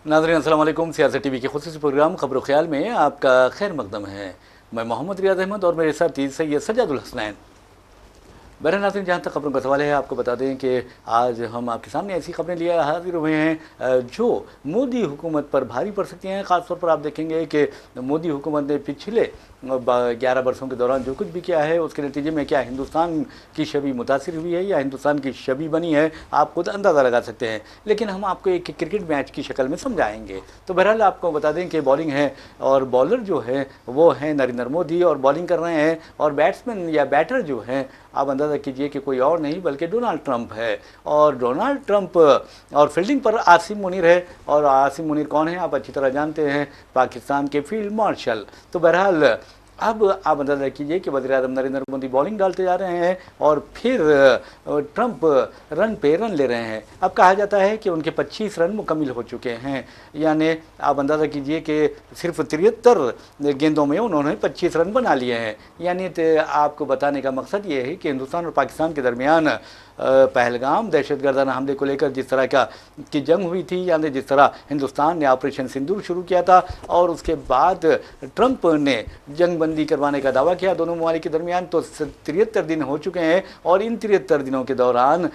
नाज़रीन अस्सलाम वालेकुम। सियासत टीवी के खुसूसी प्रोग्राम खबर ख्याल में आपका खैर मकदम है। मैं मोहम्मद रियाज अहमद और मेरे साथी सैयद सज्जादुल हसनैन। बहरहाल नाज़रीन, जहाँ तक खबरों का सवाल है, आपको बता दें कि आज हम आपके सामने ऐसी खबरें लिए हाजिर हुए हैं जो मोदी हुकूमत पर भारी पड़ सकती हैं। ख़ास तौर पर आप देखेंगे कि मोदी हुकूमत ने पिछले 11 वर्षों के दौरान जो कुछ भी किया है, उसके नतीजे में क्या हिंदुस्तान की छवि मुतासिर हुई है या हिंदुस्तान की छवि बनी है, आप खुद अंदाज़ा लगा सकते हैं। लेकिन हम आपको एक क्रिकेट मैच की शक्ल में समझाएंगे। तो बहरहाल आपको बता दें कि बॉलिंग है और बॉलर जो है वो है नरेंद्र मोदी और बॉलिंग कर रहे हैं, और बैट्समैन या बैटर जो हैं, आप अंदाज़ा कीजिए कि कोई और नहीं बल्कि डोनाल्ड ट्रंप है। और डोनाल्ड ट्रंप और फील्डिंग पर आसिम मुनीर है। और आसिम मुनीर कौन है, आप अच्छी तरह जानते हैं, पाकिस्तान के फील्ड मार्शल। तो बहरहाल अब आप अंदाज़ा कीजिए कि वज़ीर-ए-आज़म नरेंद्र मोदी बॉलिंग डालते जा रहे हैं और फिर ट्रंप रन पे रन ले रहे हैं। अब कहा जाता है कि उनके 25 रन मुकम्मिल हो चुके हैं, यानी आप अंदाज़ा कीजिए कि सिर्फ 73 गेंदों में उन्होंने 25 रन बना लिए हैं। यानी आपको बताने का मकसद ये है कि हिंदुस्तान और पाकिस्तान के दरमियान पहलगाम दहशतगर्दाना हमले को लेकर जिस तरह की जंग हुई थी, यानी जिस तरह हिंदुस्तान ने ऑपरेशन सिंदूर शुरू किया था और उसके बाद ट्रंप ने जंगबंदी करवाने का दावा किया दोनों ममालिक के दरमियान, तो 73 दिन हो चुके हैं। और इन 73 दिनों के दौरान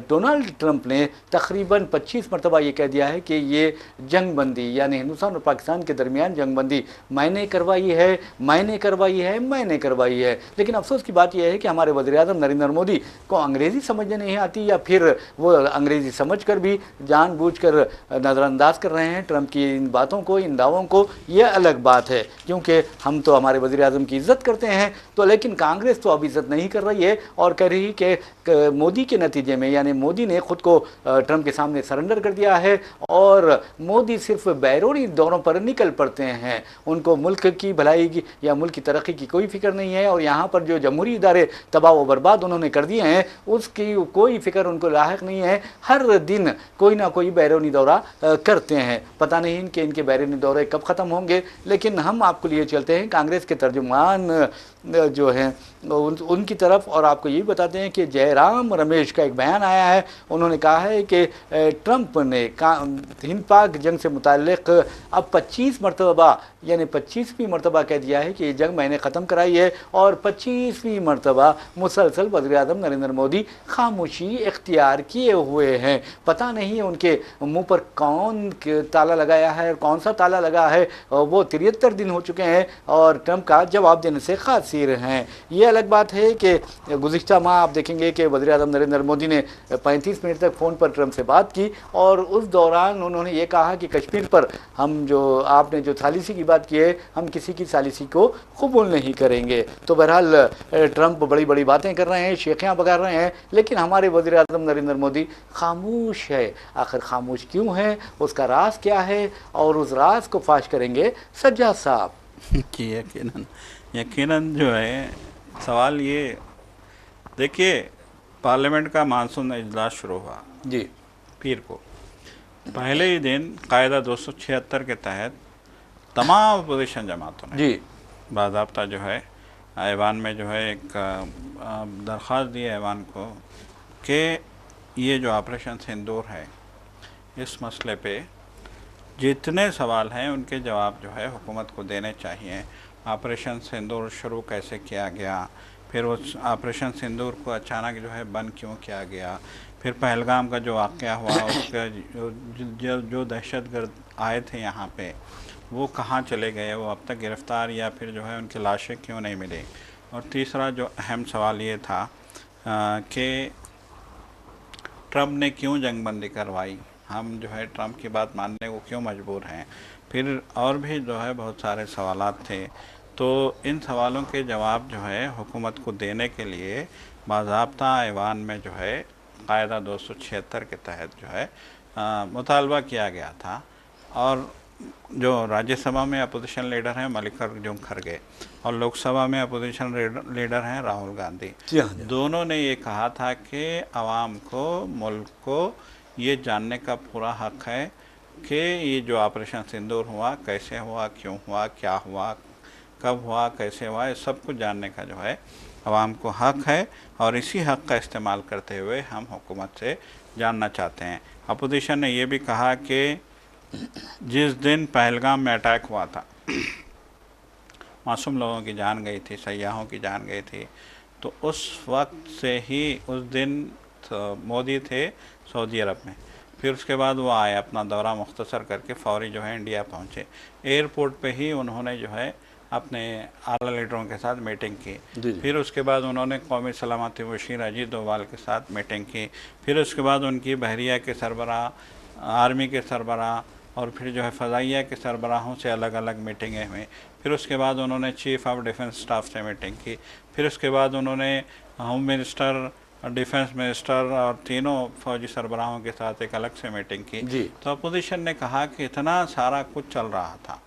डोनाल्ड ट्रंप ने तकरीबन 25 मरतबा ये कह दिया है कि ये जंगबंदी यानी हिंदुस्तान और पाकिस्तान के दरमियान जंगबंदी मैंने करवाई है। लेकिन अफसोस की बात यह है कि हमारे वज़ीर-ए-आज़म नरेंद्र मोदी को अंग्रेज़ी समझने नहीं आती, या फिर वो अंग्रेज़ी समझकर भी जानबूझकर नज़रअंदाज कर रहे हैं ट्रंप की इन बातों को, इन दावों को। यह अलग बात है, क्योंकि हम तो हमारे वज़ीर-ए-आज़म की इज़्ज़त करते हैं, तो लेकिन कांग्रेस तो अब इज़्ज़त नहीं कर रही है और कह रही कि मोदी के नतीजे में, यानी मोदी ने खुद को ट्रंप के सामने सरेंडर कर दिया है और मोदी सिर्फ बैरूनी दौरों पर निकल पड़ते हैं। उनको मुल्क की भलाई की या मुल्क की तरक्की की कोई फिक्र नहीं है, और यहाँ पर जो जमहूरी इदारे तबाह व बर्बाद उन्होंने कर दिए हैं उसकी कोई फिक्र उनको लायक नहीं है। हर दिन कोई ना कोई बैरूनी दौरा करते हैं, पता नहीं कि इनके बैरूनी दौरे कब ख़त्म होंगे। लेकिन हम आपको लिए चलते हैं कांग्रेस के तर्जुमान जो हैं उनकी तरफ, और आपको ये भी बताते हैं कि जयराम रमेश का एक बयान आया है। उन्होंने कहा है कि ट्रंप ने हिंद पाक जंग से मुताल्लिक़ अब 25 मरतबा यानी 25वीं मरतबा कह दिया है कि ये जंग मैंने ख़त्म कराई है, और 25वीं मरतबा मुसलसल वज़ीर-ए-आज़म नरेंद्र मोदी खामोशी इख्तियार किए हुए हैं। पता नहीं उनके मुंह पर कौन ताला लगाया है और कौन सा ताला लगा है। वो 73 दिन हो चुके हैं और ट्रंप का जवाब देने से कासिर हैं। ये अलग बात है कि गुज़िश्ता माह आप देखेंगे कि वज़ीर-ए-आज़म नरेंद्र मोदी ने 35 मिनट तक फ़ोन पर ट्रंप से बात की, और उस दौरान उन्होंने ये कहा कि कश्मीर पर हम जो आपने जो सालिसी की बात की है, हम किसी की सालिसी को कबूल नहीं करेंगे। तो बहरहाल ट्रंप बड़ी बड़ी बातें कर रहे हैं, शेखियाँ बगा रहे हैं, लेकिन हमारे वज़ीर-ए-आज़म नरेंद्र मोदी खामोश है। आखिर खामोश क्यों है, उसका राज क्या है, और उस राज को फाश करेंगे सज्जाद साहब। यकीनन जो है सवाल ये, देखिए पार्लियामेंट का मानसून इजलास शुरू हुआ जी पीर को। पहले ही दिन कायदा 276 के तहत तमाम अपोजिशन जमातों ने जी बाज़ाब्ता जो है ऐवान में जो है एक दरख्वास्त दी ऐवान को कि ये जो ऑपरेशन सिंदूर है इस मसले पे जितने सवाल हैं उनके जवाब जो है हुकूमत को देने चाहिए। ऑपरेशन सिंदूर शुरू कैसे किया गया, फिर उस ऑपरेशन सिंदूर को अचानक जो है बंद क्यों किया गया, फिर पहलगाम का जो वाक़या हुआ उसका जो दहशतगर्द आए थे यहाँ पे वो कहाँ चले गए, वो अब तक गिरफ़्तार या फिर जो है उनकी लाशें क्यों नहीं मिली। और तीसरा जो अहम सवाल ये था कि ट्रंप ने क्यों जंगबंदी करवाई, हम जो है ट्रंप की बात मानने को क्यों मजबूर हैं। फिर और भी जो है बहुत सारे सवालात थे। तो इन सवालों के जवाब जो है हुकूमत को देने के लिए बाज़ाब्ता ऐवान में जो है कायदा 276 के तहत जो है मुतालबा किया गया था। और जो राज्यसभा में अपोजिशन लीडर हैं मल्लिकार्जुन खड़गे और लोकसभा में अपोजिशन लीडर हैं राहुल गांधी, दोनों ने ये कहा था कि आवाम को, मुल्क को ये जानने का पूरा हक़ है कि ये जो ऑपरेशन सिंदूर हुआ कैसे हुआ, क्यों हुआ, क्या हुआ, कब हुआ, कैसे हुआ, ये सब कुछ जानने का जो है आवाम को हक़ है। और इसी हक़ का इस्तेमाल करते हुए हम हुकूमत से जानना चाहते हैं अपोजिशन ने ये भी कहा कि जिस दिन पहलगाम में अटैक हुआ था, मासूम लोगों की जान गई थी, सयाहों की जान गई थी, तो उस वक्त से ही उस दिन मोदी थे सऊदी अरब में। फिर उसके बाद वो आए, अपना दौरा मुख्तसर करके फौरी जो है इंडिया पहुँचे। एयरपोर्ट पे ही उन्होंने जो है अपने आला लीडरों के साथ मीटिंग की। फिर उसके बाद उन्होंने कौमी सलामती वज़ीर अजीत डोभाल के साथ मीटिंग की। फिर उसके बाद उनकी बहरिया के सरबराह, आर्मी के सरबराह और फिर जो है फ़ज़ाइया के सरबराहों से अलग अलग मीटिंगें हुई। फिर उसके बाद उन्होंने चीफ़ ऑफ डिफेंस स्टाफ से मीटिंग की। फिर उसके बाद उन्होंने होम मिनिस्टर, डिफेंस मिनिस्टर और तीनों फौजी सरबराहों के साथ एक अलग से मीटिंग की। तो अपोजिशन ने कहा कि इतना सारा कुछ चल रहा था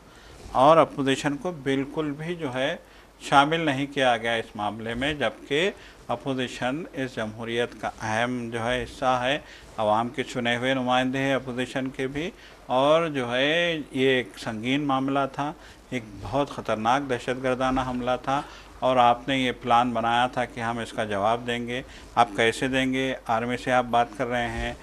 और अपोजिशन को बिल्कुल भी जो है शामिल नहीं किया गया इस मामले में, जबकि अपोजिशन इस जमहूरियत का अहम जो है हिस्सा है, आवाम के चुने हुए नुमाइंदे हैं अपोजिशन के भी। और जो है ये एक संगीन मामला था, एक बहुत ख़तरनाक दहशतगर्दाना हमला था और आपने ये प्लान बनाया था कि हम इसका जवाब देंगे। आप कैसे देंगे? आर्मी से आप बात कर रहे हैं,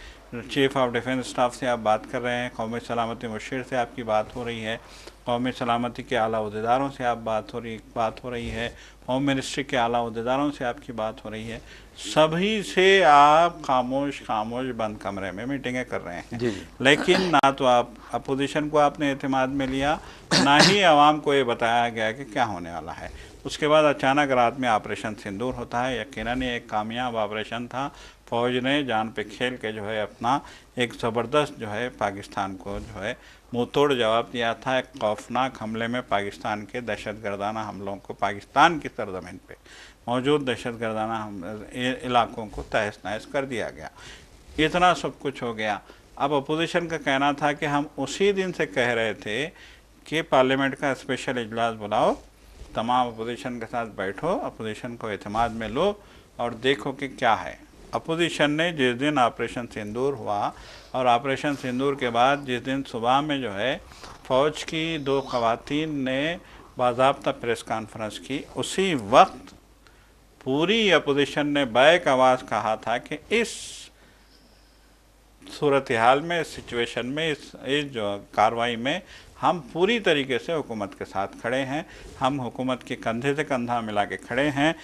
चीफ़ ऑफ डिफेंस स्टाफ से आप बात कर रहे हैं, कौमी सलामती मुशीर से आपकी बात हो रही है, कौमी सलामती के आला अहदेदारों से आप बात हो रही है, होम मिनिस्ट्री के आला अहदेदारों से आपकी बात हो रही है, सभी से आप खामोश बंद कमरे में मीटिंगें कर रहे हैं। लेकिन ना तो आप अपोजिशन को आपने एतमाद में लिया, ना ही आवाम को ये बताया गया कि क्या होने वाला है। उसके बाद अचानक रात में ऑपरेशन सिंदूर होता है। यकीनन ये एक कामयाब ऑपरेशन था। फ़ौज ने जान पे खेल के जो है अपना एक ज़बरदस्त जो है पाकिस्तान को जो है मुँह तोड़ जवाब दिया था। एक खौफनाक हमले में पाकिस्तान के दहशतगर्दाना हमलों को, पाकिस्तान की सरजमीन पे मौजूद दहशतगर्दाना इलाकों को तहस नहस कर दिया गया। इतना सब कुछ हो गया। अब अपोजिशन का कहना था कि हम उसी दिन से कह रहे थे कि पार्लियामेंट का स्पेशल इजलास बुलाओ, तमाम अपोजिशन के साथ बैठो, अपोजिशन को एतमाद में लो और देखो कि क्या है। अपोजिशन ने जिस दिन ऑपरेशन सिंदूर हुआ और ऑपरेशन सिंदूर के बाद जिस दिन सुबह में जो है फ़ौज की 2 ख़वातीन ने बाज़ाब्ता प्रेस कॉन्फ्रेंस की, उसी वक्त पूरी अपोजिशन ने बैक आवाज़ कहा था कि इस सूरत हाल में, इस सिचुएशन में, इस जो कार्रवाई में हम पूरी तरीके से हुकूमत के साथ खड़े हैं। हम हुकूमत के कंधे से कंधा मिला के खड़े हैं।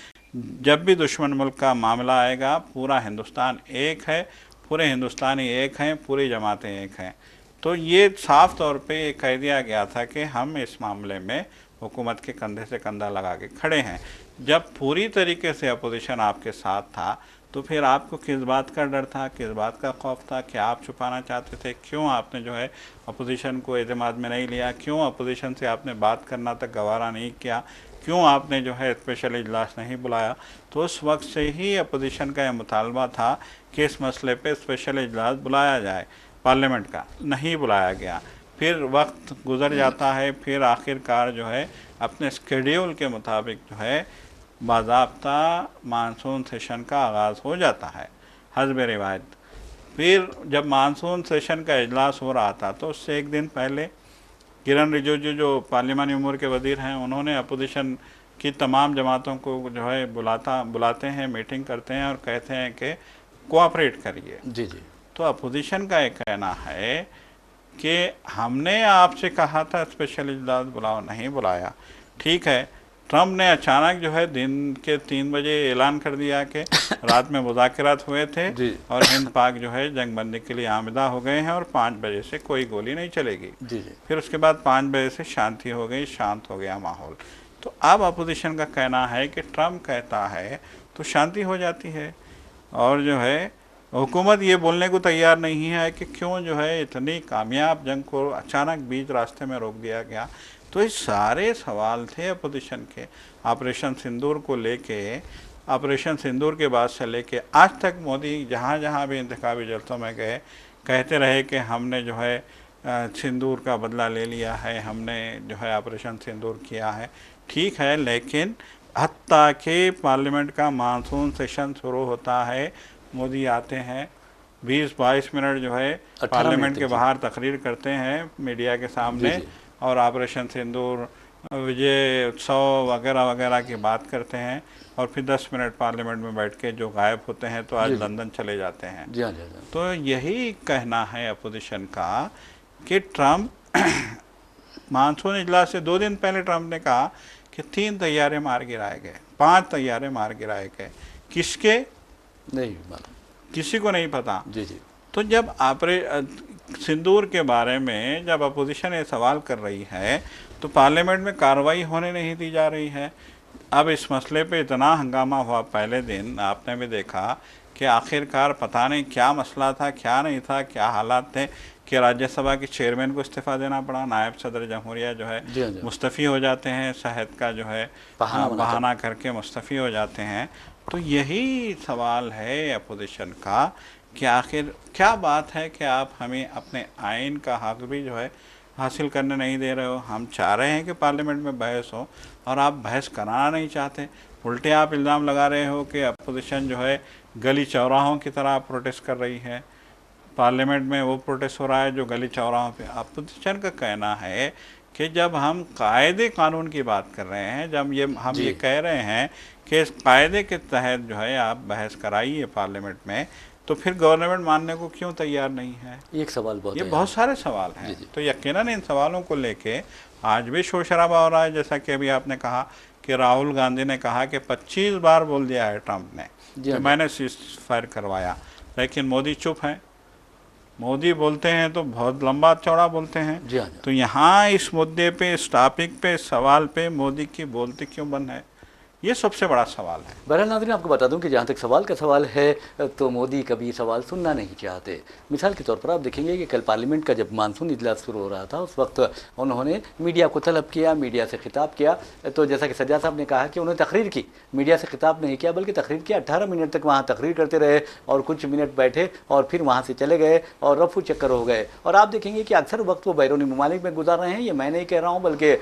जब भी दुश्मन मुल्क का मामला आएगा, पूरा हिंदुस्तान एक है, पूरे हिंदुस्तानी एक हैं, पूरी जमातें एक हैं। तो ये साफ़ तौर पे ये कह दिया गया था कि हम इस मामले में हुकूमत के कंधे से कंधा लगा के खड़े हैं। जब पूरी तरीके से अपोजिशन आपके साथ था तो फिर आपको किस बात का डर था, किस बात का खौफ था? क्या आप छुपाना चाहते थे? क्यों आपने जो है अपोजिशन को एतमाद में नहीं लिया? क्यों अपोजिशन से आपने बात करना तक गवारा नहीं किया? क्यों आपने जो है स्पेशल इजलास नहीं बुलाया? तो उस वक्त से ही अपोजिशन का यह मुतालबा था कि इस मसले पे स्पेशल इजलास बुलाया जाए। पार्लियामेंट का नहीं बुलाया गया। फिर वक्त गुज़र जाता है, फिर आखिरकार जो है अपने स्केड्यूल के मुताबिक जो है बाज़ाब्ता मानसून सेशन का आगाज़ हो जाता है हस्ब रिवायत। फिर जब मानसून सेशन का इजलास हो रहा था तो उससे एक दिन पहले किरण रिजिजू जो पार्लिमानी उमूर के वज़ीर हैं, उन्होंने अपोजिशन की तमाम जमातों को जो है बुलाते हैं, मीटिंग करते हैं और कहते हैं कि कोऑपरेट करिए। जी जी। तो अपोजिशन का एक कहना है कि हमने आपसे कहा था स्पेशल इजलास बुलाओ, नहीं बुलाया। ठीक है, ट्रम्प ने अचानक जो है दिन के 3 बजे ऐलान कर दिया कि रात में मुज़ाकरात हुए थे और हिंद पाक जो है जंग बंदी के लिए आमदा हो गए हैं और 5 बजे से कोई गोली नहीं चलेगी। फिर उसके बाद 5 बजे से शांति हो गई, शांत हो गया माहौल। तो अब अपोजिशन का कहना है कि ट्रम्प कहता है तो शांति हो जाती है और जो है हुकूमत ये बोलने को तैयार नहीं है कि क्यों जो है इतनी कामयाब जंग को अचानक बीच रास्ते में रोक दिया गया। तो ये सारे सवाल थे अपोजिशन के ऑपरेशन सिंदूर को लेके। ऑपरेशन सिंदूर के बाद से लेके आज तक मोदी जहाँ जहाँ भी इंतखाबी जलसों में गए कहते रहे कि हमने जो है सिंदूर का बदला ले लिया है, हमने जो है ऑपरेशन सिंदूर किया है। ठीक है, लेकिन हत्ता कि पार्लियामेंट का मानसून सेशन शुरू होता है, मोदी आते हैं 20-22 मिनट जो है पार्लियामेंट के बाहर तकरीर करते हैं मीडिया के सामने और ऑपरेशन सिंदूर विजय उत्सव वगैरह वगैरह की बात करते हैं और फिर 10 मिनट पार्लियामेंट में बैठ के जो गायब होते हैं तो आज जी जी लंदन चले जाते हैं। जी हाँ जी हाँ। तो यही कहना है अपोजिशन का कि ट्रंप मानसून इजलास से 2 दिन पहले ट्रंप ने कहा कि 3 तैयारे मार गिराए गए, 5 तैयारे मार गिराए गए। किसके? नहीं मालूम, किसी को नहीं पता। जी जी तो जब सिंदूर के बारे में जब अपोजिशन ये सवाल कर रही है तो पार्लियामेंट में कार्रवाई होने नहीं दी जा रही है। अब इस मसले पे इतना हंगामा हुआ पहले दिन, आपने भी देखा कि आखिरकार पता नहीं क्या मसला था, क्या नहीं था, क्या हालात थे कि राज्यसभा के चेयरमैन को इस्तीफ़ा देना पड़ा। नायब सदर जमहूरिया जो है जी हाँ जी, मुस्तफ़ी हो जाते हैं, सेहत का जो है बहाना करके मुस्तफ़ी हो जाते हैं। तो यही सवाल है अपोजिशन का कि आखिर क्या बात है कि आप हमें अपने आइन का हक भी जो है हासिल करने नहीं दे रहे हो। हम चाह रहे हैं कि पार्लियामेंट में बहस हो और आप बहस कराना नहीं चाहते। उल्टे आप इल्ज़ाम लगा रहे हो कि अपोजिशन जो है गली चौराहों की तरह प्रोटेस्ट कर रही है। पार्लियामेंट में वो प्रोटेस्ट हो रहा है जो गली चौराहों पे। अपोजिशन का कहना है कि जब हम कायदे कानून की बात कर रहे हैं, जब हम ये कह रहे हैं कि इस कायदे के तहत जो है आप बहस कराइए पार्लियामेंट में, तो फिर गवर्नमेंट मानने को क्यों तैयार नहीं है? एक सवाल बहुत, ये बहुत सारे सवाल हैं। तो यकीनन इन सवालों को लेके आज भी शोर शराबा हो रहा है। जैसा कि अभी आपने कहा कि राहुल गांधी ने कहा कि 25 बार बोल दिया है ट्रंप ने कि मैंने सीज फायर करवाया, लेकिन मोदी चुप है। मोदी बोलते हैं तो बहुत लंबा चौड़ा बोलते हैं। तो यहाँ इस मुद्दे पे, इस टॉपिक पे, सवाल पे मोदी की बोलती क्यों बंद है? ये सबसे बड़ा सवाल है। बहरहाल नाज़रीन, आपको बता दूं कि जहाँ तक सवाल का सवाल है तो मोदी कभी सवाल सुनना नहीं चाहते। मिसाल के तौर पर आप देखेंगे कि कल पार्लियामेंट का जब मानसून इजलास शुरू हो रहा था उस वक्त उन्होंने मीडिया को तलब किया, मीडिया से खिताब किया। तो जैसा कि सज्जाद साहब ने कहा कि उन्होंने तकरीर की, मीडिया से खिताब नहीं किया बल्कि तकरीर किया। 18 मिनट तक वहाँ तकरीर करते रहे और कुछ मिनट बैठे और फिर वहाँ से चले गए और रफू चक्कर हो गए। और आप देखेंगे कि अक्सर वक्त वो बैरूनी ममालिक में गुजार रहे हैं। ये मैं नहीं कह रहा हूँ बल्कि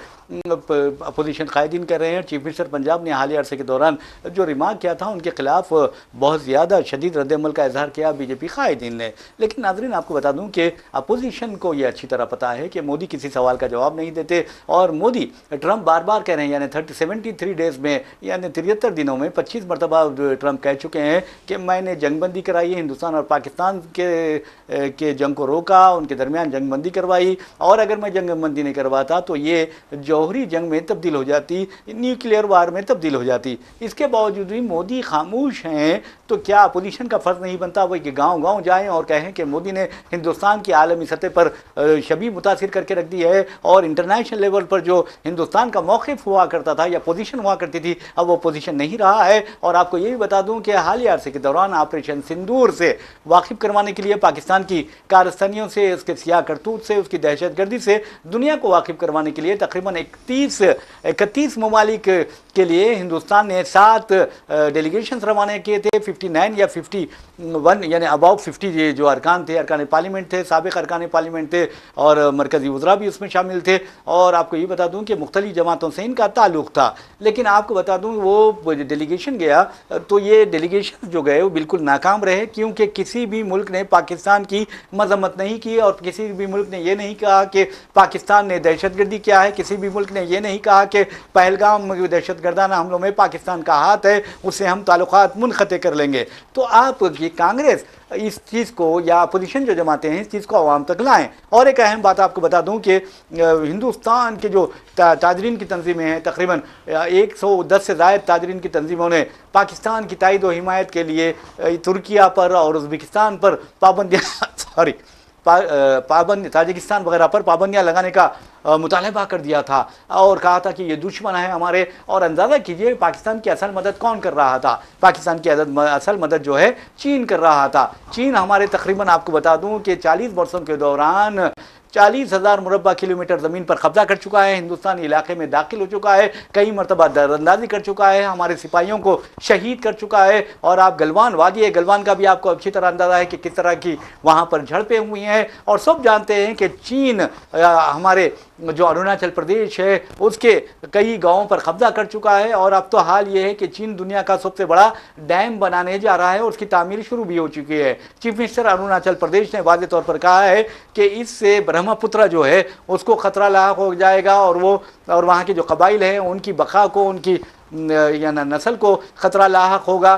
अपोजिशन कायदीन कर रहे हैं। चीफ मिनिस्टर पंजाब ने हालिया अरसे के दौरान जो रिमार्क किया था उनके खिलाफ बहुत ज़्यादा शदीद रद्दअमल का इजहार किया बीजेपी कायदीन ने। लेकिन नाज़रीन, आपको बता दूं कि अपोजिशन को ये अच्छी तरह पता है कि मोदी किसी सवाल का जवाब नहीं देते और मोदी, ट्रंप बार बार कह रहे हैं, यानी 73 डेज़ में, यानी 73 दिनों में 25 मरतबा ट्रंप कह चुके हैं कि मैंने जंगबंदी कराई है, हिंदुस्तान और पाकिस्तान के जंग को रोका, उनके दरमियान जंगबंदी करवाई, और अगर मैं जंगबंदी नहीं करवाता तो ये जौहरी जंग में तब्दील हो जाती, न्यूक्लियर वार में तब्दील हो जाती। इसके बावजूद भी मोदी खामोश हैं। तो क्या अपोजिशन का फ़र्ज़ नहीं बनता वही कि गांव-गांव जाएं और कहें कि मोदी ने हिंदुस्तान की आलमी सतह पर शबीह मुतासिर करके रख दी है और इंटरनेशनल लेवल पर जो हिंदुस्तान का मौक़िफ़ हुआ करता था या पोजीशन हुआ करती थी, अब वो पोजीशन नहीं रहा है। और आपको ये भी बता दूं कि हालिया अरसे के दौरान ऑपरेशन सिंदूर से वाकिफ़ करवाने के लिए, पाकिस्तान की कारस्तानियों से, उसके सियाह करतूत से, उसकी दहशतगर्दी से दुनिया को वाकिफ़ करवाने के लिए तकरीबन 31 ममालिक के लिए हिंदुस्तान ने 7 डेलीगेशन रवाना किए थे। 59 या 51 यानी अबाउट 50 जो अरकान थे, अरकान पार्लियामेंट थे, साबिक़ अरकान पार्लियामेंट थे और मरकज़ी वज़रा भी उसमें शामिल थे। और आपको ये बता दूं कि मुख्तलिफ़ जमातों से इनका ताल्लुक़ था। लेकिन आपको बता दूं वो डेलीगेशन गया तो ये डेलीगेशन जो गए वो बिल्कुल नाकाम रहे, क्योंकि किसी भी मुल्क ने पाकिस्तान की मजम्मत नहीं की और किसी भी मुल्क ने ये नहीं कहा कि पाकिस्तान ने दहशतगर्दी किया है, किसी भी मुल्क ने ये नहीं कहा कि पहलगाम दहशतगर्दाना हमलों में पाकिस्तान का हाथ है, उससे हम ताल्लुकात मुनक़ते कर लेंगे। तो आप ये कांग्रेस इस चीज़ को या अपोजिशन जो जमाते हैं इस चीज़ को आवाम तक लाएं। और एक अहम बात आपको बता दूं कि हिंदुस्तान के जो ताजरीन की तंजीमें हैं, तकरीबन 110 से ज़ायद ताजरीन की तंजीमों ने पाकिस्तान की तायद व हिमायत के लिए तुर्किया पर और उज़्बेकिस्तान पर पाबंदी ताजिकिस्तान वगैरह पर पाबंदियाँ लगाने का मुतालबा कर दिया था और कहा था कि ये दुश्मन है हमारे। और अंदाज़ा कीजिए पाकिस्तान की असल मदद कौन कर रहा था? पाकिस्तान की असल मदद जो है चीन कर रहा था। चीन हमारे तकरीबन आपको बता दूं कि 40 वर्षों के दौरान 40,000 मुरब्बा किलोमीटर ज़मीन पर कब्जा कर चुका है, हिंदुस्तानी इलाके में दाखिल हो चुका है, कई मरतबा दरअंदाजी कर चुका है, हमारे सिपाहियों को शहीद कर चुका है। और आप गलवान वादी है, गलवान का भी आपको अच्छी तरह अंदाज़ा है कि किस तरह की वहाँ पर झड़पें हुई हैं। और सब जानते हैं कि चीन हमारे जो अरुणाचल प्रदेश है उसके कई गांवों पर कब्जा कर चुका है। और अब तो हाल ये है कि चीन दुनिया का सबसे बड़ा डैम बनाने जा रहा है और उसकी तामीर शुरू भी हो चुकी है। चीफ मिनिस्टर अरुणाचल प्रदेश ने वाज़ेह तौर पर कहा है कि इससे ब्रह्मपुत्र जो है उसको खतरा लायक हो जाएगा और वहाँ के जो कबाइल हैं उनकी बका को, उनकी या नस्ल को खतरा लाहक होगा।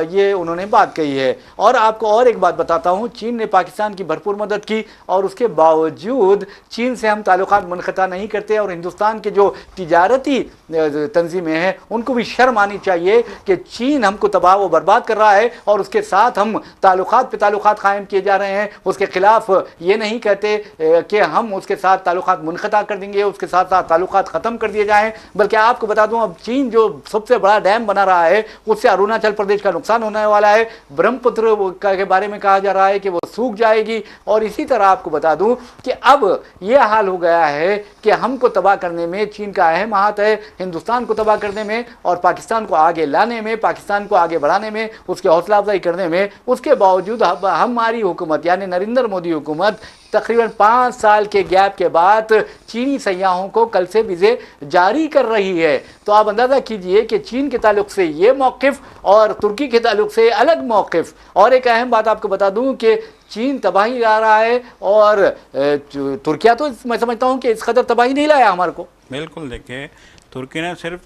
ये उन्होंने बात कही है। और आपको और एक बात बताता हूँ, चीन ने पाकिस्तान की भरपूर मदद की और उसके बावजूद चीन से हम ताल्लुकात मुनक़ता नहीं करते। और हिंदुस्तान के जो तिजारती तंजीमें हैं उनको भी शर्म आनी चाहिए कि चीन हमको तबाह व बर्बाद कर रहा है और उसके साथ हम ताल्लुकात पे ताल्लुकात कायम किए जा रहे हैं। उसके खिलाफ ये नहीं कहते कि हम उसके साथ ताल्लुकात मुनक़ता कर देंगे, उसके साथ साथ ताल्लुकात ख़त्म कर दिए जाएँ। बल्कि आपको बता दूँ, अब चीन जो सबसे बड़ा डैम बना रहा है उससे अरुणाचल प्रदेश का नुकसान होने वाला है। ब्रह्मपुत्र के बारे में कहा जा रहा है कि वो सूख जाएगी। और इसी तरह आपको बता दूं कि अब यह हाल हो गया है कि हमको तबाह करने में चीन का अहम हाथ है, हिंदुस्तान को तबाह करने में और पाकिस्तान को आगे लाने में, पाकिस्तान को आगे बढ़ाने में, उसकी हौसला अफजाई करने में। उसके बावजूद हमारी हुकूमत यानी नरेंद्र मोदी हुकूमत तकरीबन 5 साल के गैप के बाद चीनी सयाहों को कल से वीज़े जारी कर रही है। तो आप अंदाज़ा कीजिए कि चीन के ताल्लुक से ये मौक़िफ़ और तुर्की के ताल्लुक से अलग मौक़िफ़। और एक अहम बात आपको बता दूं कि चीन तबाही ला रहा है और तुर्किया तो मैं समझता हूं कि इस कदर तबाही नहीं लाया हमारे को। बिल्कुल, देखिए तुर्की ने सिर्फ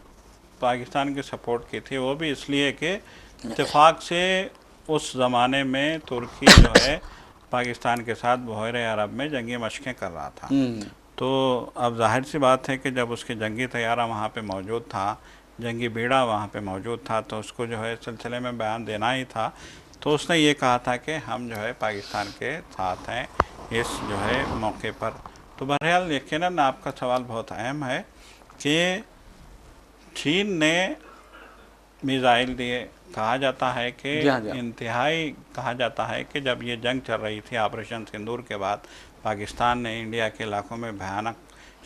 पाकिस्तान की सपोर्ट की थी, वो भी इसलिए कि इत्तेफाक से उस ज़माने में तुर्की जो है पाकिस्तान के साथ बहरे अरब में जंगी मशक़ें कर रहा था। तो अब जाहिर सी बात है कि जब उसके जंगी तैयारा वहाँ पे मौजूद था, जंगी बीड़ा वहाँ पे मौजूद था, तो उसको जो है इस सिलसिले में बयान देना ही था। तो उसने ये कहा था कि हम जो है पाकिस्तान के साथ हैं इस जो है मौके पर। तो बहरहाल यकीनन आपका सवाल बहुत अहम है कि चीन ने मिज़ाइल दिए। कहा जाता है कि इंतहाई कहा जाता है कि जब ये जंग चल रही थी ऑपरेशन सिंदूर के बाद, पाकिस्तान ने इंडिया के इलाकों में भयानक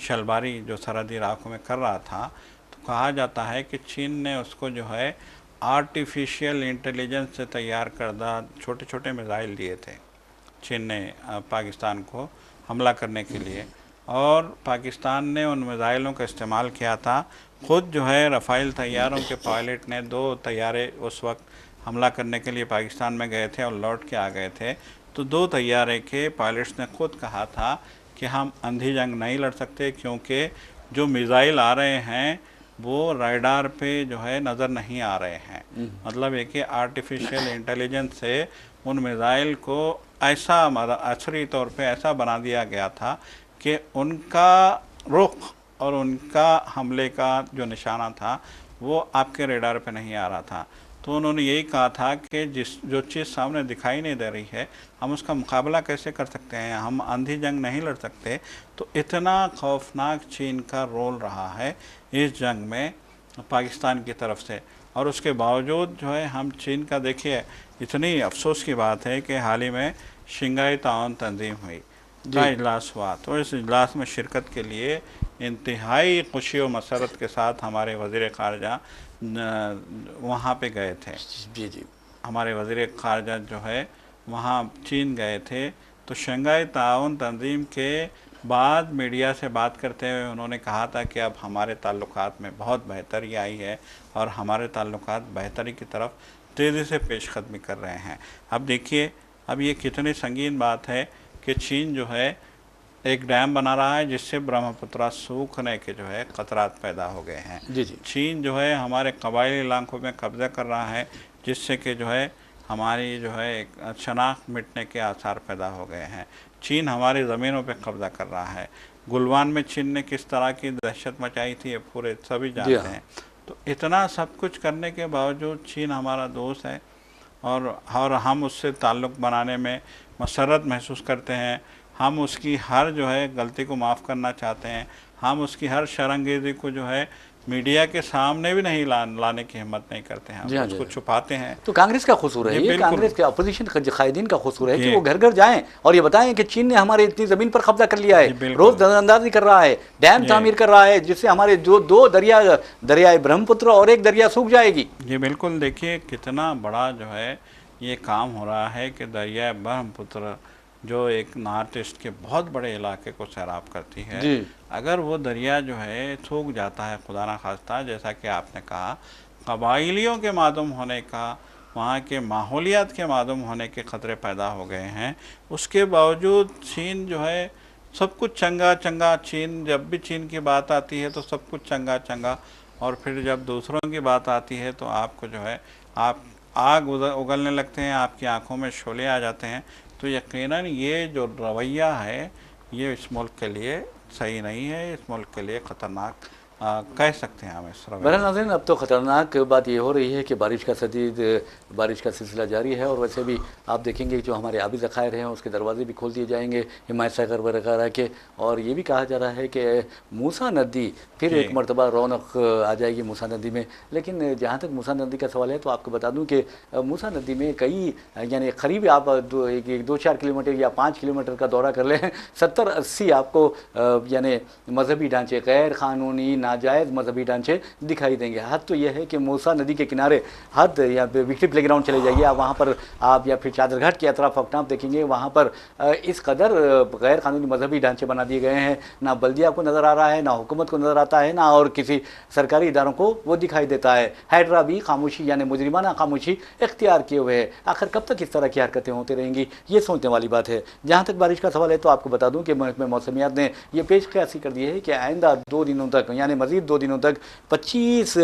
शलबारी जो सरहदी इलाकों में कर रहा था, तो कहा जाता है कि चीन ने उसको जो है आर्टिफिशियल इंटेलिजेंस से तैयार करदा छोटे छोटे मिज़ाइल दिए थे चीन ने पाकिस्तान को हमला करने के लिए। और पाकिस्तान ने उन मिज़ाइलों का इस्तेमाल किया था। ख़ुद जो है रफ़ाइल तैयारों के पायलट ने 2 तैयारे उस वक्त हमला करने के लिए पाकिस्तान में गए थे और लौट के आ गए थे। तो 2 तैयारे के पायलट्स ने ख़ुद कहा था कि हम अंधी जंग नहीं लड़ सकते, क्योंकि जो मिज़ाइल आ रहे हैं वो राडार पे जो है नज़र नहीं आ रहे हैं। मतलब है कि आर्टिफिशियल इंटेलिजेंस से उन मिज़ाइल को ऐसा असरी तौर पे ऐसा बना दिया गया था कि उनका रुख और उनका हमले का जो निशाना था वो आपके रेडार पे नहीं आ रहा था। तो उन्होंने यही कहा था कि जो चीज़ सामने दिखाई नहीं दे रही है हम उसका मुकाबला कैसे कर सकते हैं, हम अंधी जंग नहीं लड़ सकते। तो इतना खौफनाक चीन का रोल रहा है इस जंग में पाकिस्तान की तरफ से। और उसके बावजूद जो है हम चीन का, देखिए इतनी अफसोस की बात है कि हाल ही में शंघाई ताउन तंजीम हुई का इजलास हुआ, तो इस इजलास में शिरकत के लिए इंतहाई खुशी और मसरत के साथ हमारे वज़ीर ख़ारजा वहाँ पे गए थे। जी हमारे वज़ीर ख़ारजा जो है वहाँ चीन गए थे। तो शंघाई ताउन तंजीम के बाद मीडिया से बात करते हुए उन्होंने कहा था कि अब हमारे ताल्लुकात में बहुत बेहतरी आई है और हमारे ताल्लुकात बेहतरी की तरफ तेज़ी से पेशकदमी कर रहे हैं। अब देखिए, अब ये कितनी संगीन बात है कि चीन जो है एक डैम बना रहा है जिससे ब्रह्मपुत्र सूखने के जो है ख़तरात पैदा हो गए हैं। जी चीन जो है हमारे कबायली इलाकों में कब्ज़ा कर रहा है, जिससे कि जो है हमारी जो है एक शनाख्त मिटने के आसार पैदा हो गए हैं। चीन हमारी ज़मीनों पे कब्ज़ा कर रहा है। गुलवान में चीन ने किस तरह की दहशत मचाई थी ये पूरे सभी जानते हैं। तो इतना सब कुछ करने के बावजूद चीन हमारा दोस्त है और हम उससे ताल्लुक़ बनाने में मसरत महसूस करते हैं। हम उसकी हर जो है गलती को माफ़ करना चाहते हैं। हम उसकी हर शर्मंगेज़ी को जो है मीडिया के सामने भी नहीं लाने की हिम्मत नहीं करते हैं, हम उसको छुपाते हैं। तो कांग्रेस का कसूर है ये, कांग्रेस के अपोजिशन कायदीन का कसूर है कि वो घर घर जाएं और ये बताएं कि चीन ने हमारे इतनी ज़मीन पर कब्जा कर लिया है, रोज़ नजरअंदाजी कर रहा है, डैम तामीर कर रहा है, जिससे हमारे जो 2 दरियाए ब्रह्मपुत्र और एक दरिया सूख जाएगी। जी बिल्कुल, देखिए कितना बड़ा जो है ये काम हो रहा है कि दरिया ब्रह्मपुत्र जो एक नॉर्थ ईस्ट के बहुत बड़े इलाके को सैराब करती है, जी अगर वो दरिया जो है सूख जाता है खुदा ना खास्ता, जैसा कि आपने कहा कबाइलियों के मादूम होने का, वहाँ के माहौलियात के मादूम होने के ख़तरे पैदा हो गए हैं, उसके बावजूद चीन जो है सब कुछ चंगा चंगा, चीन जब भी चीन की बात आती है तो सब कुछ चंगा चंगा, और फिर जब दूसरों की बात आती है तो आपको जो है आप आग उगलने लगते हैं, आपकी आंखों में शोले आ जाते हैं। तो यकीनन ये जो रवैया है ये इस मुल्क के लिए सही नहीं है, इस मुल्क के लिए ख़तरनाक कह सकते हैं हम इस रवैये। बहरहाल नाज़रीन, अब तो ख़तरनाक बात ये हो रही है कि बारिश का सिलसिला जारी है, और वैसे भी आप देखेंगे जो हमारे आबी ज़खायर हैं उसके दरवाजे भी खोल दिए जाएंगे हिमायत सागर वगैरह के। और ये भी कहा जा रहा है कि मूसा नदी फिर एक मरतबा रौनक आ जाएगी मूसा नदी में। लेकिन जहाँ तक मूसा नदी का सवाल है तो आपको बता दूँ कि मूसा नदी में कई यानी करीब आप 2-4 किलोमीटर या 5 किलोमीटर का दौरा कर लें, 70-80 आपको यानी मजहबी ढांचे, गैर कानूनी नाजायज़ मजहबी ढांचे दिखाई देंगे। हद तो यह है कि मूसा नदी के किनारे हद या विक्ट्री प्लेग्राउंड चले जाइए आप, वहाँ पर आप या फिर चादरघाट के अतराफ अकनाफ देखेंगे, वहाँ पर इस कदर गैर कानूनी मजहबी ढांचे बना दिए गए हैं, ना बल्दिया को नज़र आ रहा है, ना हुकूमत को नज़र आता है, ना और किसी सरकारी इदारों को वो दिखाई देता है। हैदरा भी खामोशी यानी मुजरिमाना खामोशी इख्तियार किए हुए है। आखिर कब तक इस तरह की हरकतें होती रहेंगी, ये सोचने वाली बात है। जहाँ तक बारिश का सवाल है तो आपको बता दूँ कि महकमे मौसमियात ने यह पेश कयासी कर दी है कि आइंदा 2 दिनों तक यानी मज़ीद 2 दिनों तक 25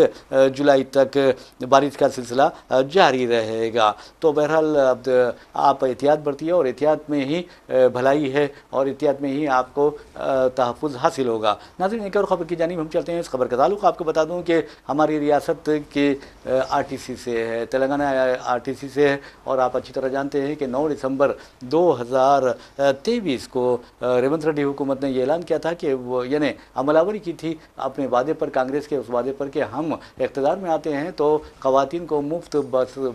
जुलाई तक बारिश का सिलसिला जारी रहेगा। तो बहरहाल अब आप एहतियात बरतिए, और एहतियात में ही भलाई है, और एहतियात में ही आपको तहफ़्फ़ुज़ हासिल होगा। नाज़रीन, एक और ख़बर की जानिब हम चलते हैं। इस खबर का ताल्लुक़ आपको बता दूँ कि हमारी रियासत के RTC से है, तेलंगाना RTC से है, और आप अच्छी तरह जानते हैं कि 9 दिसंबर 2023 को रेवंत रेड्डी हुकूमत ने यह ऐलान किया था कि वो यानी अमलावरी की थी अपने वादे पर, कांग्रेस के उस वादे पर कि हम इक़्तिदार में आते हैं तो ख़वातीन को मुफ्त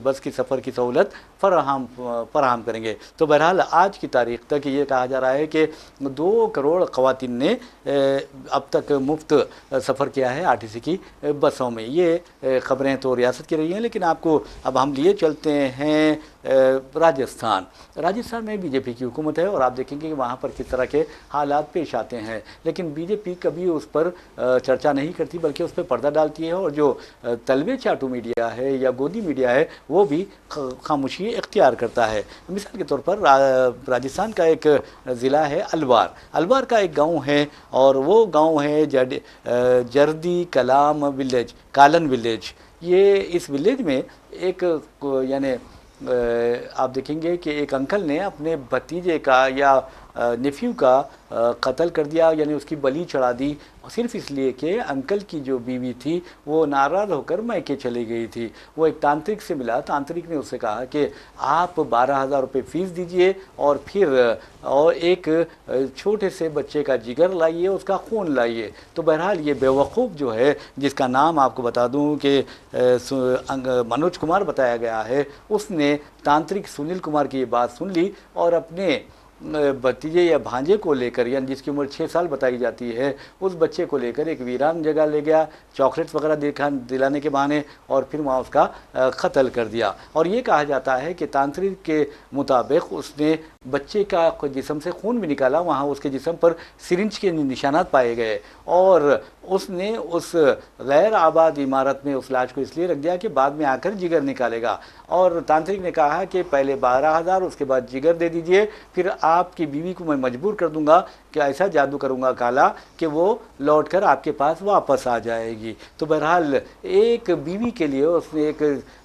बस की सफ़र की सहूलत फराहम करेंगे। तो बहरहाल आज की तारीख़ तक ये कहा जा रहा है कि 2 करोड़ ख़वातीन ने अब तक मुफ्त सफ़र किया है RTC की बसों में। ये ख़बरें तो रियासत की रही हैं, लेकिन आपको अब हम लिए चलते हैं राजस्थान में BJP की हुकूमत है, और आप देखेंगे कि वहाँ पर किस तरह के हालात पेश आते हैं। लेकिन BJP कभी उस पर चर्चा नहीं करती, बल्कि उस पर पर्दा डालती है, और जो तलवे चाटू मीडिया है या गोदी मीडिया है वो भी खामोशी इख्तियार करता है। मिसाल के तौर पर राजस्थान का एक ज़िला है अलवार का एक गाँव है, और वो गाँव है जर्दी कालन विलेज। ये इस विलेज में एक यानी आप देखेंगे कि एक अंकल ने अपने भतीजे का या नेफ्यू का कत्ल कर दिया, यानी उसकी बलि चढ़ा दी, सिर्फ इसलिए कि अंकल की जो बीवी थी वो नाराज़ होकर मैके चली गई थी। वो एक तांत्रिक से मिला, तांत्रिक ने उससे कहा कि आप 12,000 रुपये फ़ीस दीजिए, और फिर एक छोटे से बच्चे का जिगर लाइए, उसका खून लाइए। तो बहरहाल ये बेवकूफ़ जो है, जिसका नाम आपको बता दूं कि मनोज कुमार बताया गया है, उसने तांत्रिक सुनील कुमार की ये बात सुन ली, और अपने भतीजे या भांजे को लेकर, यानी जिसकी उम्र 6 साल बताई जाती है, उस बच्चे को लेकर एक वीरान जगह ले गया, चॉकलेट्स वगैरह दिलाने के बहाने, और फिर वहाँ उसका कत्ल कर दिया। और ये कहा जाता है कि तांत्रिक के मुताबिक उसने बच्चे का जिस्म से खून भी निकाला, वहाँ उसके जिस्म पर सिरिंज के निशानात पाए गए, और उसने उस गैर आबाद इमारत में उस लाश को इसलिए रख दिया कि बाद में आकर जिगर निकालेगा। और तांत्रिक ने कहा कि पहले 12,000, उसके बाद जिगर दे दीजिए, फिर आपकी बीवी को मैं मजबूर कर दूंगा कि ऐसा जादू करूंगा काला कि वो लौटकर आपके पास वापस आ जाएगी। तो बहरहाल एक बीवी के लिए उसने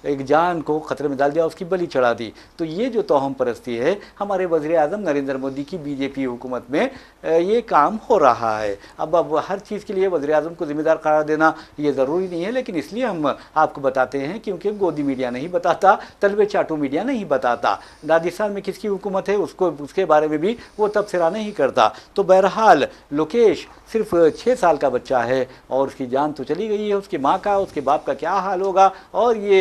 एक जान को ख़तरे में डाल दिया, उसकी बलि चढ़ा दी। तो ये जो तोहम परस्ती है, हमारे वज़ीर-ए-आज़म नरेंद्र मोदी की BJP हुकूमत में ये काम हो रहा है। अब हर चीज़ के लिए वज़ीर-ए-आज़म को ज़िम्मेदार करार देना ये ज़रूरी नहीं है, लेकिन इसलिए हम आपको बताते हैं क्योंकि गोदी मीडिया नहीं बताता, तलवे चाटू मीडिया नहीं बताता। राजस्थान में किसकी हुकूमत है उसके बारे में भी वो तबसरा नहीं करता। तो बहरहाल लोकेश सिर्फ 6 साल का बच्चा है और उसकी जान तो चली गई है। उसकी माँ का, उसके बाप का क्या हाल होगा। और ये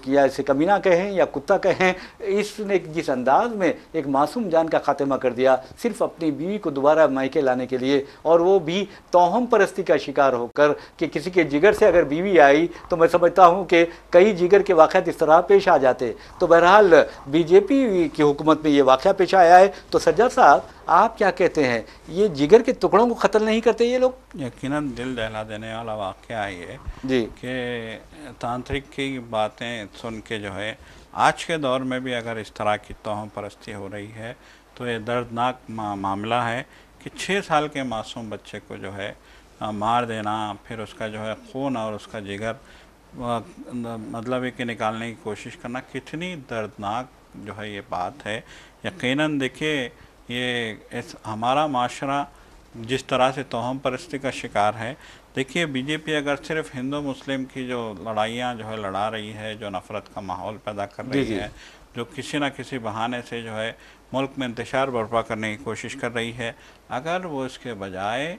या इसे कमीना कहें या कुत्ता कहें, इसने जिस अंदाज में एक मासूम जान का खात्मा कर दिया सिर्फ अपनी बीवी को दोबारा मायके लाने के लिए, और वो भी तौहम परस्ती का शिकार होकर कि किसी के जिगर से अगर बीवी आई तो मैं समझता हूँ कि कई जिगर के वाक़यात इस तरह पेश आ जाते। तो बहरहाल बीजेपी की हुकूमत में ये वाक़या पेश आया है। तो सज्जाद साहब, आप क्या कहते हैं, ये जिगर के टुकड़ों को ख़त्ल नहीं करते ये लोग? यकीनन दिल दहला देने वाला वाक़या है ये जी कि तांत्रिक की बातें सुन के जो है आज के दौर में भी अगर इस तरह की तौहम परस्ती हो रही है तो ये दर्दनाक मामला है कि 6 साल के मासूम बच्चे को जो है मार देना, फिर उसका जो है खून और उसका जिगर मतलब है कि निकालने की कोशिश करना, कितनी दर्दनाक जो है ये बात है। यकीनन देखिए ये हमारा माशरा जिस तरह से तौहम परस्ती का शिकार है, देखिए बीजेपी अगर सिर्फ हिंदू मुस्लिम की जो लड़ाइयाँ जो है लड़ा रही है, जो नफ़रत का माहौल पैदा कर रही है, जो किसी न किसी बहाने से जो है मुल्क में इंतशार बर्पा करने की कोशिश कर रही है, अगर वो इसके बजाय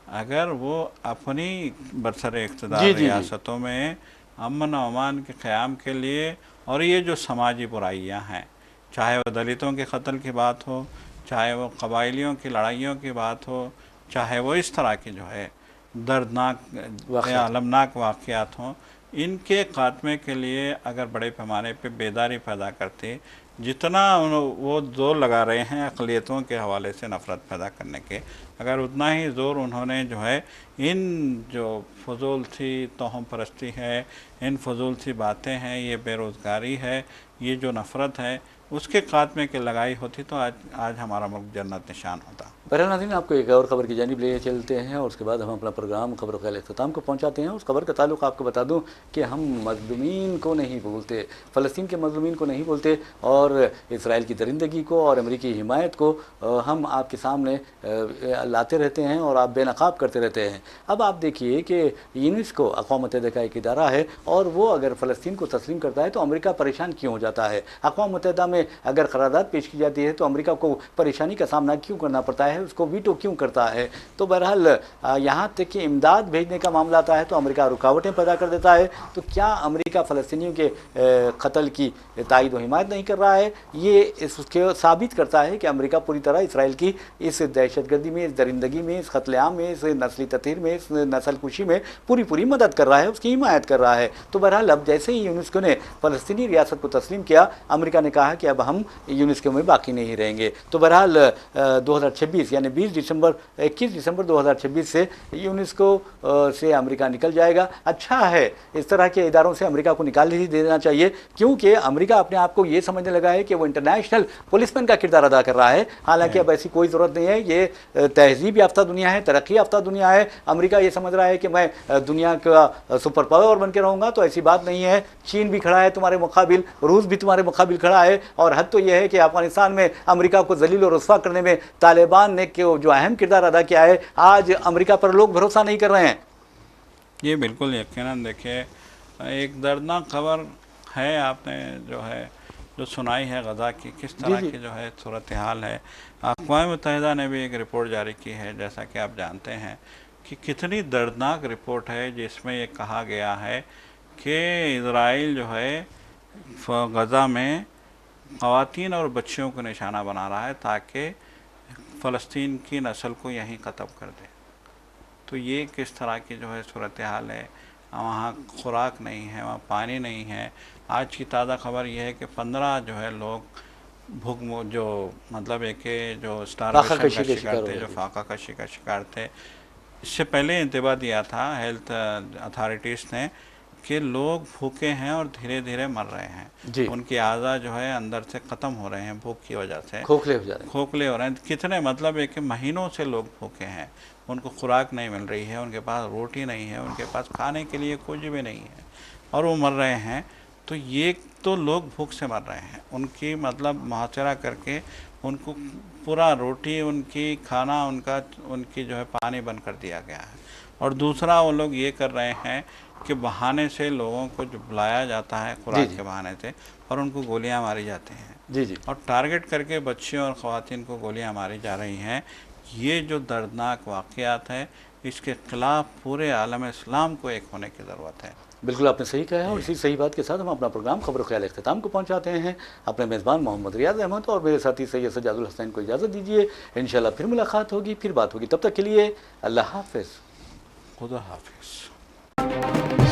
अगर वो अपनी बरसर इक़्तिदार रियासतों में अमन व अमान के क़याम के लिए, और ये जो समाजी बुराइयाँ हैं, चाहे वो दलितों के क़त्ल की बात हो, चाहे वो कबाइलियों की लड़ाइयों की बात हो, चाहे वो इस तरह की जो है दर्दनाक या अलमनाक वाक़यात हों, इनके ख़ात्मे के लिए अगर बड़े पैमाने पे बेदारी पैदा करते, जितना वो ज़ोर लगा रहे हैं अक़लियतों के हवाले से नफ़रत पैदा करने के, अगर उतना ही ज़ोर उन्होंने जो है इन जो फजूल सी तौहम परस्ती है, इन फजूल सी बातें हैं, ये बेरोज़गारी है, ये जो नफ़रत है, उसके ख़ात्मे के लगाई होती तो आज हमारा मुल्क जन्नत निशान होता। बहरहाल नाज़रीन, आपको एक और ख़बर की जानिब ले चलते हैं और उसके बाद हम अपना प्रोग्राम खबर ख़ैर इख्तिताम को पहुंचाते हैं। उस खबर का ताल्लुक़ आपको बता दूं कि हम मज़लूमीन को नहीं भूलते, फ़लस्तीन के मज़लूमीन को नहीं भूलते, और इसराइल की दरिंदगी को और अमरीकी हिमायत को हम आपके सामने लाते रहते हैं और आप बेनकाब करते रहते हैं। अब आप देखिए कि यूनेस्को अक़वाम मुत्तहिदा का एक इदारा है और वो अगर फ़लस्तीन को तस्लीम करता है तो अमरीका परेशान क्यों हो जाता है। अक़वाम मुत्तहिदा में अगर क़रारदाद पेश की जाती है तो अमरीका को परेशानी का सामना क्यों करना पड़ता है, उसको वीटो क्यों करता है। तो बहरहाल यहाँ तक कि इमदाद भेजने का मामला आता है तो अमेरिका रुकावटें पैदा कर देता है। तो क्या अमेरिका फ़लस्तीनियों के कत्ल की तायद व हिमायत नहीं कर रहा है? ये इसके साबित करता है कि अमेरिका पूरी तरह इसराइल की इस दहशतगर्दी में, इस दरिंदगी में, इस कत्लेआम में, इस नस्ली ततीर में, इस नस्ल कुशी में पूरी मदद कर रहा है, उसकी हिमायत कर रहा है। तो बहरहाल अब जैसे ही यूनेस्को ने फ़लस्तीनी रियासत को तस्लीम किया, अमेरिका ने कहा कि अब हम यूनेस्को में बाकी नहीं रहेंगे। तो बहरहाल 2026 यानी 21 दिसंबर 2026 से यूनेस्को से अमेरिका निकल जाएगा। अच्छा है, इस तरह के इदारों से अमेरिका को निकाल ही देना चाहिए, क्योंकि अमेरिका अपने आप को ये समझने लगा है कि वो इंटरनेशनल पुलिसमैन का किरदार अदा कर रहा है। हालांकि अब ऐसी कोई ज़रूरत नहीं है। ये तहजीब याफ्ता दुनिया है, तरक्की याफ्ता दुनिया है। अमेरिका ये समझ रहा है कि मैं दुनिया का सुपर पावर बन के रहूँगा, तो ऐसी बात नहीं है। चीन भी खड़ा है तुम्हारे मुकाबिल, रूस भी तुम्हारे मुकाबिल खड़ा है, और हद तो यह है कि अफगानिस्तान में अमेरिका को जलील और रुस्वा करने में तालिबान ने जो अहम किरदार अदा किया है, आज अमेरिका पर लोग भरोसा नहीं कर रहे हैं। ये बिल्कुल यकीनन देखिए एक दर्दनाक खबर है, आपने जो सुनाई है गज़ा की, किस तरह की जो है सूरत हाल है। अक़वाम मुत्तहिदा ने भी एक रिपोर्ट जारी की है, जैसा कि आप जानते हैं कि कितनी दर्दनाक रिपोर्ट है, जिसमें ये कहा गया है कि इज़राइल जो है गज़ा में ख़वातीन और बच्चियों को निशाना बना रहा है ताकि फ़लस्तीन की नस्ल को यहीं ख़त्म कर दे। तो ये किस तरह की जो है सूरत हाल है। वहाँ खुराक नहीं है, वहाँ पानी नहीं है। आज की ताज़ा खबर यह है कि 15 जो है लोग भूख जो मतलब है कि जो स्टारवेशन का शिकार थे, जो फाका कशी का शिकार थे, इससे पहले इंतबाह दिया था हेल्थ अथॉरिटीज़ ने कि लोग भूखे हैं और धीरे धीरे मर रहे हैं। उनकी आज़ा जो है अंदर से ख़त्म हो रहे हैं, भूख की वजह से खोखले हो रहे हैं। कितने मतलब है कि महीनों से लोग भूखे हैं, उनको खुराक नहीं मिल रही है, उनके पास रोटी नहीं है, उनके पास खाने के लिए कुछ भी नहीं है, और वो मर रहे हैं। तो ये तो लोग भूख से मर रहे हैं, उनकी मतलब मुआशरा करके उनको पूरा रोटी, उनकी खाना, उनकी जो है पानी बंद कर दिया गया है। और दूसरा वो लोग ये कर रहे हैं कि बहाने से लोगों को जो बुलाया जाता है खुराक के बहाने से, और उनको गोलियां मारी जाती हैं। और टारगेट करके बच्चियों और ख़वातीन को गोलियां मारी जा रही हैं ये जो दर्दनाक वाक़यात है, इसके ख़िलाफ़ पूरे आलम इस्लाम को एक होने की ज़रूरत है। बिल्कुल आपने सही कहा है और इसी सही बात के साथ हम अपना प्रोग्राम खबर ख्याल अख्ताम को पहुंचाते हैं। अपने मेज़बान मोहम्मद रियाज अहमद और मेरे साथी सैयद सजादुल हसनैन को इजाज़त दीजिए। इंशाल्लाह फिर मुलाकात होगी, फिर बात होगी। तब तक के लिए अल्लाह हाफ़िज़। खुदा हाफिज़।